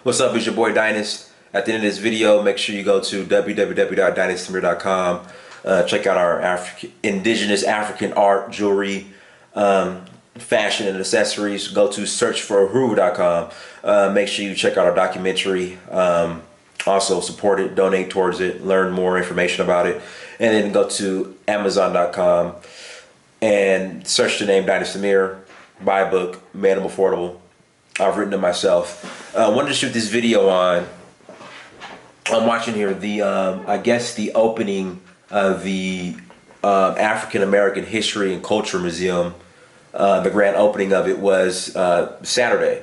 What's up? It's your boy Dynast. At the end of this video, make sure you go to www.dynastamir.com. Check out our indigenous African art, jewelry, fashion, and accessories. Go to searchforahuru.com. Make sure you check out our documentary. Also support it, donate towards it, learn more information about it. And then go to amazon.com and search the name Dynast Tamir. Buy a book, made them affordable. I've written it myself. I wanted to shoot this video on. I'm watching here I guess the opening of the African American History and Culture Museum. The grand opening of it was Saturday.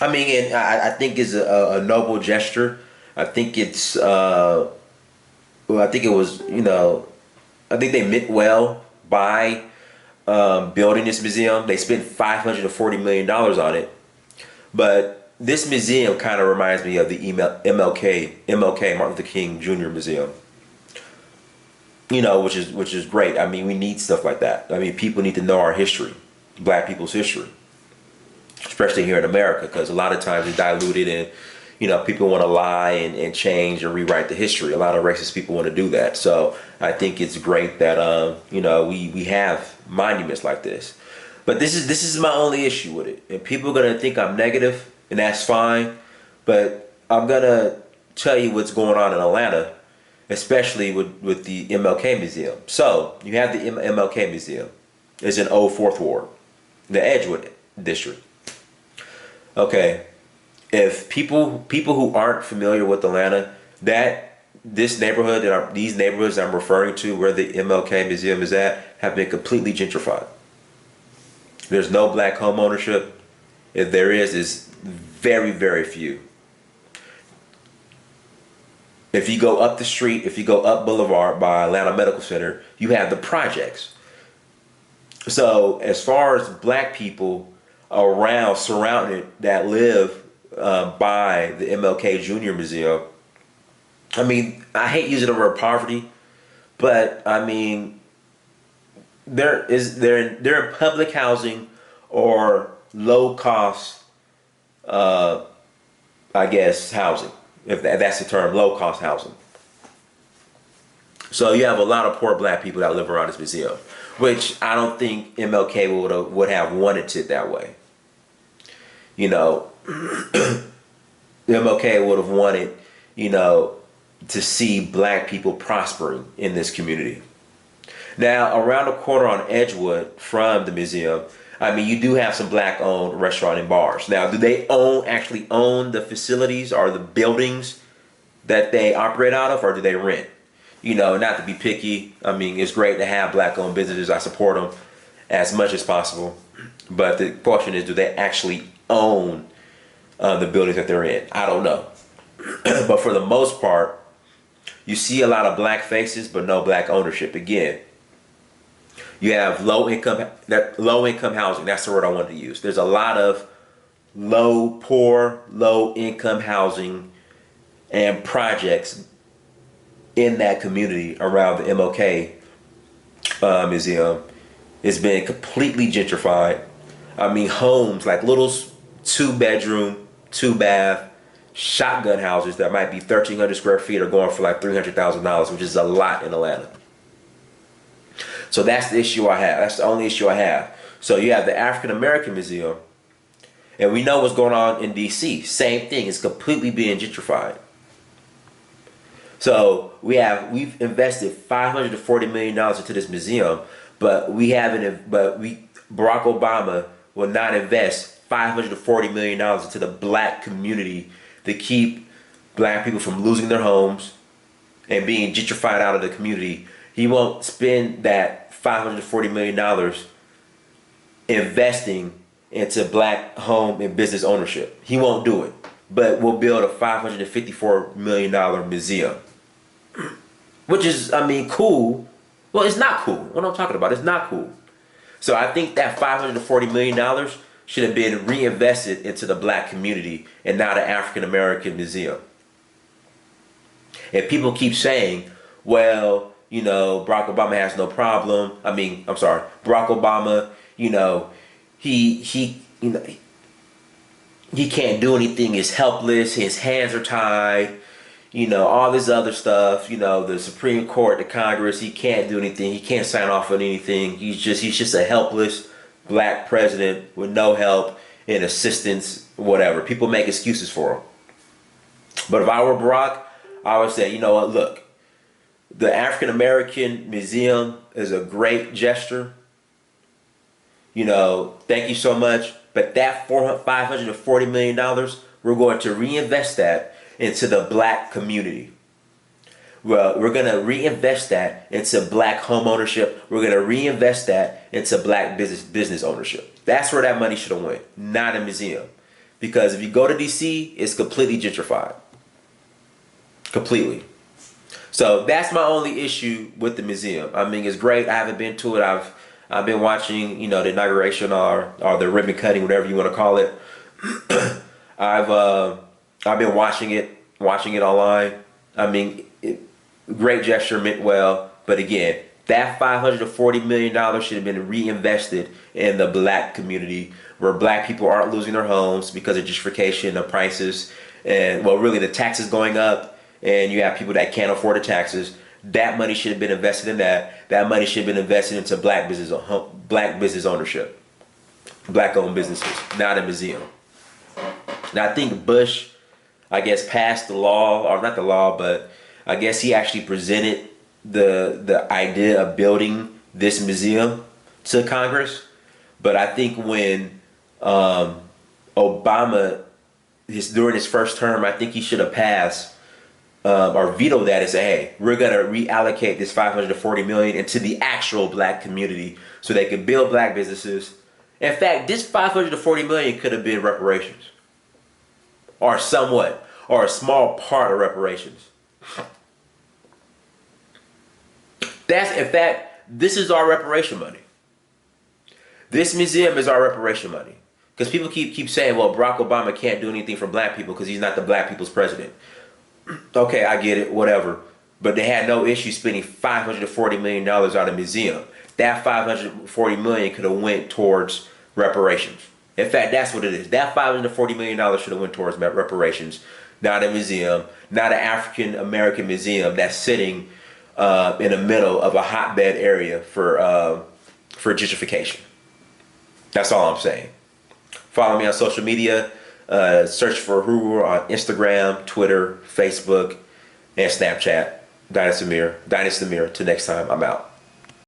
I mean, and I think it's a noble gesture. I think it's I think it was, I think they meant well by building this museum. They spent $540 million on it. But this museum kind of reminds me of the MLK, Martin Luther King Jr. Museum. Which is great. I mean, we need stuff like that. I mean, people need to know our history, Black people's history, especially here in America, because a lot of times it's diluted and, people want to lie and change and rewrite the history. A lot of racist people want to do that. So I think it's great that, we have monuments like this. But this is my only issue with it. And people are going to think I'm negative, and that's fine. But I'm going to tell you what's going on in Atlanta, especially with the MLK Museum. So you have the MLK Museum. It's in Old Fourth Ward, the Edgewood district. Okay. If people who aren't familiar with Atlanta, these neighborhoods I'm referring to, where the MLK Museum is at, have been completely gentrified. There's no Black home ownership. If there is very, very few. If you go up the street, if you go up Boulevard by Atlanta Medical Center, you have the projects. So as far as Black people surrounded that live by the MLK Jr. Museum, I mean, I hate using the word poverty, but I mean, they're in public housing or low cost, I guess, housing, if that's the term, low cost housing. So you have a lot of poor Black people that live around this museum, which I don't think MLK would have wanted it that way. MLK would have wanted, to see Black people prospering in this community. Now, around the corner on Edgewood from the museum, I mean, you do have some Black-owned restaurant and bars. Now, do they actually own the facilities or the buildings that they operate out of, or do they rent? Not to be picky. I mean, it's great to have Black-owned businesses. I support them as much as possible. But the question is, do they actually own the buildings that they're in? I don't know. But for the most part, you see a lot of Black faces, but no Black ownership. Again, you have low income housing. That's the word I wanted to use. There's a lot of low income housing and projects in that community around the MLK Museum. It's been completely gentrified. I mean, homes like little 2-bedroom, 2-bath, shotgun houses that might be 1,300 square feet are going for like $300,000, which is a lot in Atlanta. So that's the issue I have. That's the only issue I have. So you have the African American Museum, and we know what's going on in DC. Same thing. It's completely being gentrified. So we've invested $540 million into this museum, but Barack Obama will not invest $540 million into the Black community to keep Black people from losing their homes and being gentrified out of the community. He won't spend that $540 million investing into Black home and business ownership. He won't do it. But we'll build a $554 million museum. Which is, I mean, cool. Well, it's not cool. What I'm talking about, it's not cool. So I think that $540 million should have been reinvested into the Black community and not an African American museum. And people keep saying, well, Barack Obama has no problem. Barack Obama, he can't do anything. He's helpless. His hands are tied. All this other stuff. The Supreme Court, the Congress. He can't do anything. He can't sign off on anything. He's just a helpless black president with no help and assistance, whatever. People make excuses for him. But if I were Barack, I would say, you know what? Look, the African American Museum is a great gesture. Thank you so much. But that $540 million, we're going to reinvest that into the black community. Well, we're going to reinvest that into black home ownership. We're going to reinvest that into black business ownership. That's where that money should have went, not a museum. Because if you go to DC, it's completely gentrified. Completely. So that's my only issue with the museum. I mean, it's great. I haven't been to it. I've been watching, the inauguration or the ribbon cutting, whatever you want to call it. I've been watching it online. I mean, great gesture, meant well, but again, that $540 million should have been reinvested in the black community, where black people aren't losing their homes because of gentrification, the prices, and really the taxes going up, and you have people that can't afford the taxes. That money should have been invested in that. That money should have been invested into black business ownership, black-owned businesses, not a museum. Now I think Bush, I guess, passed the law, or not the law, but I guess he actually presented the idea of building this museum to Congress. But I think when Obama, during his first term, I think he should have passed or vetoed that and say, hey, we're going to reallocate this $540 million into the actual black community so they could build black businesses. In fact, this $540 million could have been reparations, or somewhat, or a small part of reparations. In fact, this is our reparation money. This museum is our reparation money. Because people keep saying, well, Barack Obama can't do anything for black people because he's not the black people's president. Okay, I get it, whatever. But they had no issue spending $540 million on a museum. That $540 million could have went towards reparations. In fact, that's what it is. That $540 million should have went towards reparations, not a museum, not an African American museum that's sitting in the middle of a hotbed area for gentrification. That's all I'm saying. Follow me on social media. Search for Huru on Instagram, Twitter, Facebook, and Snapchat. Dynasty Amir. Till next time, I'm out.